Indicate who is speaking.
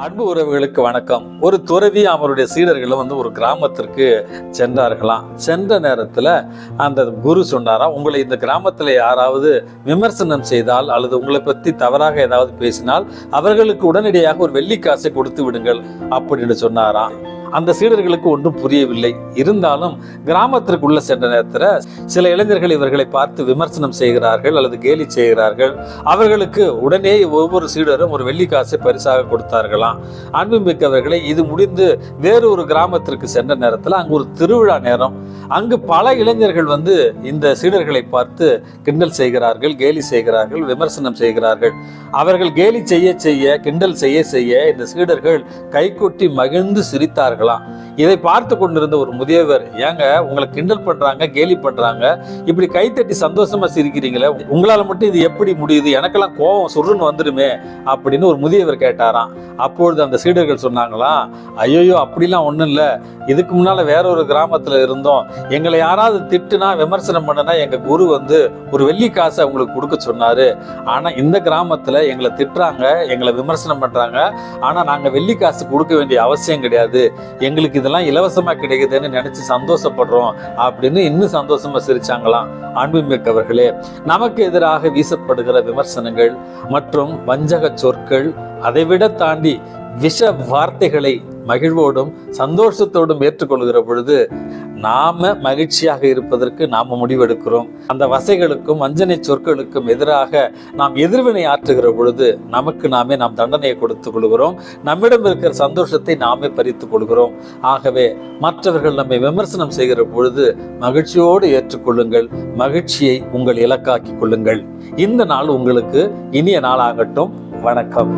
Speaker 1: அன்பு உறவுகளுக்கு வணக்கம். ஒரு துறவி அவருடைய சீடர்களும் ஒரு கிராமத்திற்கு சென்றார்களாம். சென்ற நேரத்துல அந்த குரு சொன்னாராம், உங்களை இந்த கிராமத்துல யாராவது விமர்சனம் செய்தால் அல்லது உங்களை பத்தி தவறாக ஏதாவது பேசினால் அவர்களுக்கு உடனடியாக ஒரு வெள்ளிக்காசை கொடுத்து விடுங்கள் அப்படின்னு சொன்னாராம். அந்த சீடர்களுக்கு ஒன்றும் புரியவில்லை. இருந்தாலும் கிராமத்திற்குள்ள சென்ற நேரத்தில் சில இளைஞர்கள் இவர்களை பார்த்து விமர்சனம் செய்கிறார்கள் அல்லது கேலி செய்கிறார்கள். அவர்களுக்கு உடனே ஒவ்வொரு சீடரும் ஒரு வெள்ளிக்காசை பரிசாக கொடுத்தார்களாம். அன்புமிக்கவர்களை, இது முடிந்து வேறு ஒரு கிராமத்திற்கு சென்ற நேரத்தில் அங்கு ஒரு திருவிழா நேரம். அங்கு பல இளைஞர்கள் இந்த சீடர்களை பார்த்து கிண்டல் செய்கிறார்கள், கேலி செய்கிறார்கள், விமர்சனம் செய்கிறார்கள். அவர்கள் கேலி செய்ய செய்ய, கிண்டல் செய்ய செய்ய இந்த சீடர்கள் கைகொட்டி மகிழ்ந்து சிரித்தார்களாம். இதை பார்த்து கொண்டிருந்த ஒரு முதியவர், ஏங்க உங்களை கிண்டல் பண்றாங்க, கேலி பண்றாங்க, இப்படி கைத்தட்டி சந்தோஷமா சிரிக்கிறீங்களே, உங்களால மட்டும் இது எப்படி முடியுது? எனக்கெல்லாம் கோபம் சுருன்னு வந்துடுமே அப்படின்னு ஒரு முதியவர் கேட்டாராம். அப்பொழுது அந்த சீடர்கள் சொன்னாங்களாம், ஐயோ அப்படிலாம் ஒன்றும் இல்லை, இதுக்கு முன்னால வேற ஒரு கிராமத்துல இருந்தோம், எங்களை யாராவது திட்டுனா விமர்சனம் பண்ணனா எங்க குரு ஒரு வெள்ளி காசை அவங்களுக்கு கொடுக்க சொன்னாரு. ஆனா இந்த கிராமத்துல எங்களை திட்டுறாங்க, எங்களை விமர்சனம் பண்றாங்க, ஆனா நாங்க வெள்ளி காசு கொடுக்க வேண்டிய அவசியம் கிடையாது, எங்களுக்கு இதெல்லாம் இலவசமா கிடைக்குதுன்னு நினைச்சு சந்தோஷப்படுறோம் அப்படின்னு இன்னும் சந்தோஷமா சிரிச்சாங்களாம். அன்புமிக்கவர்களே, நமக்கு எதிராக வீசப்படுகிற விமர்சனங்கள் மற்றும் வஞ்சக சொற்கள், அதைவிட தாண்டி விஷ வார்த்தைகளை மகிழ்வோடும் சந்தோஷத்தோடும் ஏற்றுக்கொள்கிற பொழுது நாம மகிழ்ச்சியாக இருப்பதற்கு நாம முடிவெடுக்கிறோம். அந்த வசைகளுக்கும் வஞ்சனை சொற்களுக்கும் எதிராக நாம் எதிர்வினை ஆற்றுகிற பொழுது நமக்கு நாமே நாம் தண்டனையை கொடுத்துக் கொள்கிறோம். நம்மிடம் இருக்கிற சந்தோஷத்தை நாமே பறித்துக் கொள்கிறோம். ஆகவே மற்றவர்கள் நம்மை விமர்சனம் செய்கிற பொழுது மகிழ்ச்சியோடு ஏற்றுக்கொள்ளுங்கள். மகிழ்ச்சியை உங்கள் இலக்காக்கிக் கொள்ளுங்கள். இந்த நாள் உங்களுக்கு இனிய நாளாகட்டும். வணக்கம்.